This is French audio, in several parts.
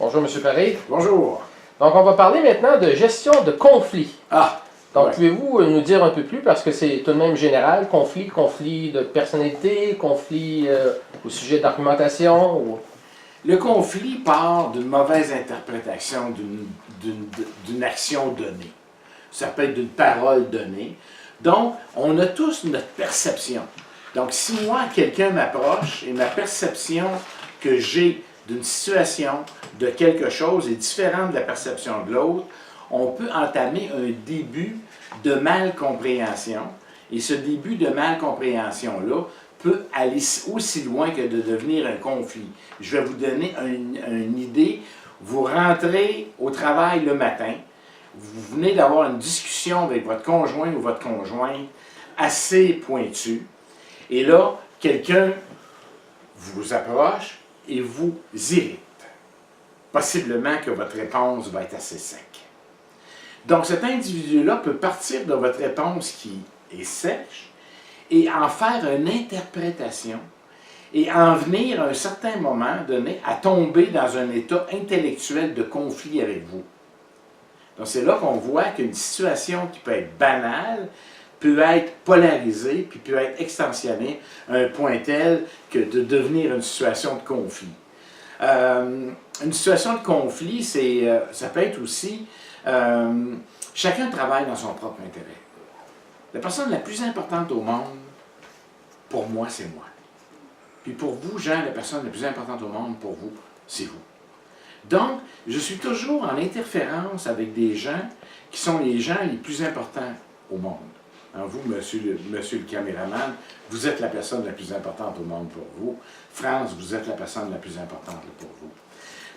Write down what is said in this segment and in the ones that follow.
Bonjour, M. Paré. Bonjour. Donc, on va parler maintenant de gestion de conflits. Ah! Donc, ouais. pouvez-vous nous dire un peu plus, parce que c'est tout de même général, conflit de personnalité, conflit au sujet d'argumentation ou... Le conflit part d'une mauvaise interprétation d'une action donnée. Ça peut être d'une parole donnée. Donc, on a tous notre perception. Donc, si moi, quelqu'un m'approche et ma perception que j'ai d'une situation, de quelque chose, est différente de la perception de l'autre, on peut entamer un début de mal-compréhension. Et ce début de mal-compréhension-là peut aller aussi loin que de devenir un conflit. Je vais vous donner une idée. Vous rentrez au travail le matin, vous venez d'avoir une discussion avec votre conjoint ou votre conjointe assez pointue, et là, quelqu'un vous approche et vous irrite. Possiblement que votre réponse va être assez sec. Donc, cet individu-là peut partir de votre réponse qui est sèche et en faire une interprétation et en venir à un certain moment donné à tomber dans un état intellectuel de conflit avec vous. Donc, c'est là qu'on voit qu'une situation qui peut être banale peut être polarisée puis peut être extensionnée à un point tel que de devenir une situation de conflit. Une situation de conflit, ça peut être aussi chacun travaille dans son propre intérêt. La personne la plus importante au monde, pour moi, c'est moi. Puis pour vous, Jean, la personne la plus importante au monde, pour vous, c'est vous. Donc, je suis toujours en interférence avec des gens qui sont les gens les plus importants au monde. Alors vous, monsieur le caméraman, vous êtes la personne la plus importante au monde pour vous. France, vous êtes la personne la plus importante pour vous.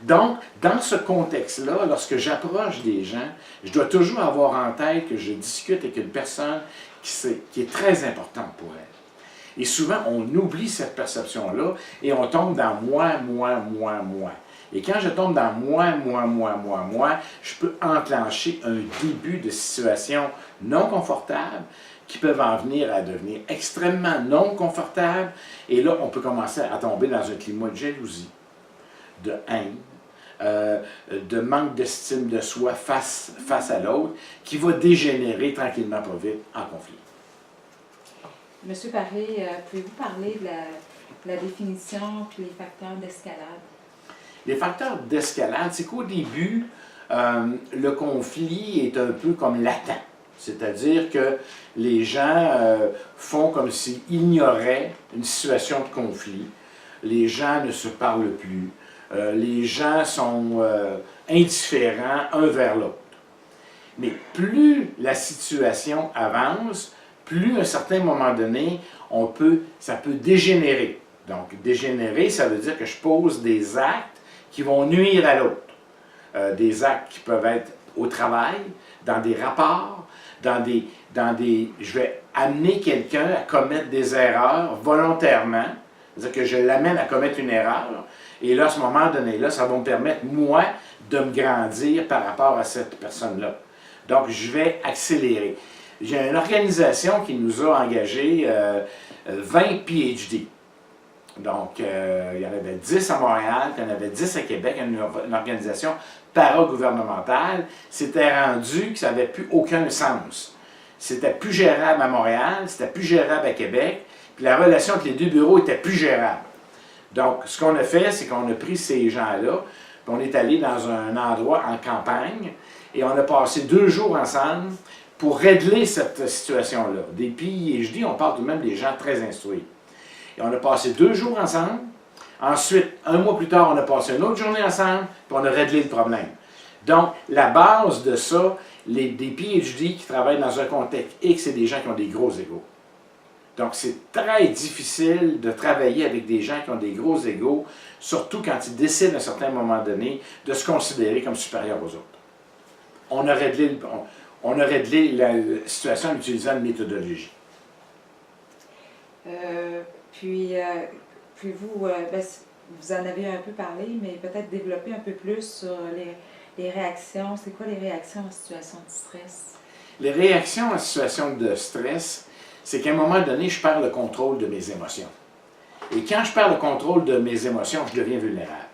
Donc, dans ce contexte-là, lorsque j'approche des gens, je dois toujours avoir en tête que je discute avec une personne qui est très importante pour elle. Et souvent, on oublie cette perception-là et on tombe dans moi. Et quand je tombe dans moi, je peux enclencher un début de situation non confortable qui peuvent en venir à devenir extrêmement non confortable. Et là, on peut commencer à tomber dans un climat de jalousie, de haine, de manque d'estime de soi face à l'autre, qui va dégénérer tranquillement pas vite en conflit. Monsieur Paré, pouvez-vous parler de la définition puis les facteurs d'escalade? Les facteurs d'escalade, c'est qu'au début, le conflit est un peu comme latent. C'est-à-dire que les gens font comme s'ils ignoraient une situation de conflit. Les gens ne se parlent plus. Les gens sont indifférents un vers l'autre. Mais plus la situation avance, plus à un certain moment donné, ça peut dégénérer. Donc, dégénérer, ça veut dire que je pose des actes qui vont nuire à l'autre. Des actes qui peuvent être au travail, dans des rapports, je vais amener quelqu'un à commettre des erreurs volontairement, c'est-à-dire que je l'amène à commettre une erreur, et là, à ce moment donné-là, ça va me permettre, moi, de me grandir par rapport à cette personne-là. Donc, je vais accélérer. J'ai une organisation qui nous a engagé 20 PhD. Donc, il y en avait 10 à Montréal, puis il y en avait 10 à Québec, une organisation paragouvernementale. C'était rendu que ça n'avait plus aucun sens. C'était plus gérable à Montréal, c'était plus gérable à Québec, puis la relation entre les deux bureaux était plus gérable. Donc, ce qu'on a fait, c'est qu'on a pris ces gens-là, puis on est allé dans un endroit en campagne, et on a passé 2 jours ensemble pour régler cette situation-là. Des PhD, on parle tout de même des gens très instruits. Et on a passé 2 jours ensemble. Ensuite, 1 mois plus tard, on a passé une autre journée ensemble, puis on a réglé le problème. Donc, la base de ça, des PhD qui travaillent dans un contexte X, c'est des gens qui ont des gros égos. Donc, c'est très difficile de travailler avec des gens qui ont des gros égos, surtout quand ils décident à un certain moment donné de se considérer comme supérieurs aux autres. On a réglé la situation en utilisant une méthodologie. Puis vous, vous en avez un peu parlé, mais peut-être développer un peu plus sur les réactions. C'est quoi les réactions en situation de stress? Les réactions en situation de stress, c'est qu'à un moment donné, je perds le contrôle de mes émotions. Et quand je perds le contrôle de mes émotions, je deviens vulnérable.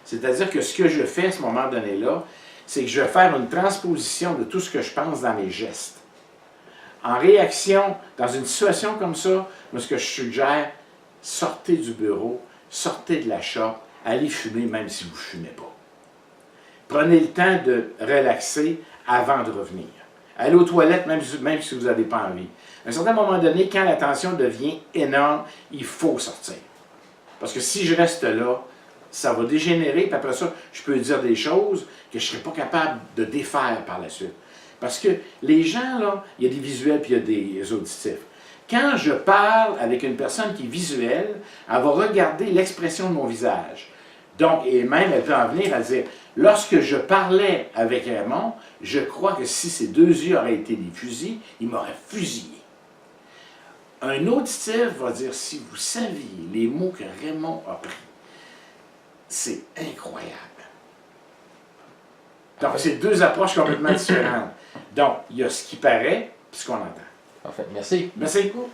C'est-à-dire que ce que je fais à ce moment donné-là, c'est que je vais faire une transposition de tout ce que je pense dans mes gestes. En réaction, dans une situation comme ça, moi, ce que je suggère, sortez du bureau, sortez de la shop, allez fumer même si vous ne fumez pas. Prenez le temps de relaxer avant de revenir. Allez aux toilettes même si vous n'avez pas envie. À un certain moment donné, quand la tension devient énorme, il faut sortir. Parce que si je reste là, ça va dégénérer, puis après ça, je peux dire des choses que je ne serai pas capable de défaire par la suite. Parce que les gens, là, il y a des visuels puis il y a des auditifs. Quand je parle avec une personne qui est visuelle, elle va regarder l'expression de mon visage. Donc, et même elle peut en venir à dire, lorsque je parlais avec Raymond, je crois que si ses deux yeux auraient été des fusils, il m'aurait fusillé. Un auditif va dire, si vous saviez les mots que Raymond a pris, c'est incroyable. Donc, c'est deux approches complètement différentes. Donc, il y a ce qui paraît et ce qu'on entend. Parfait. Merci. Merci beaucoup.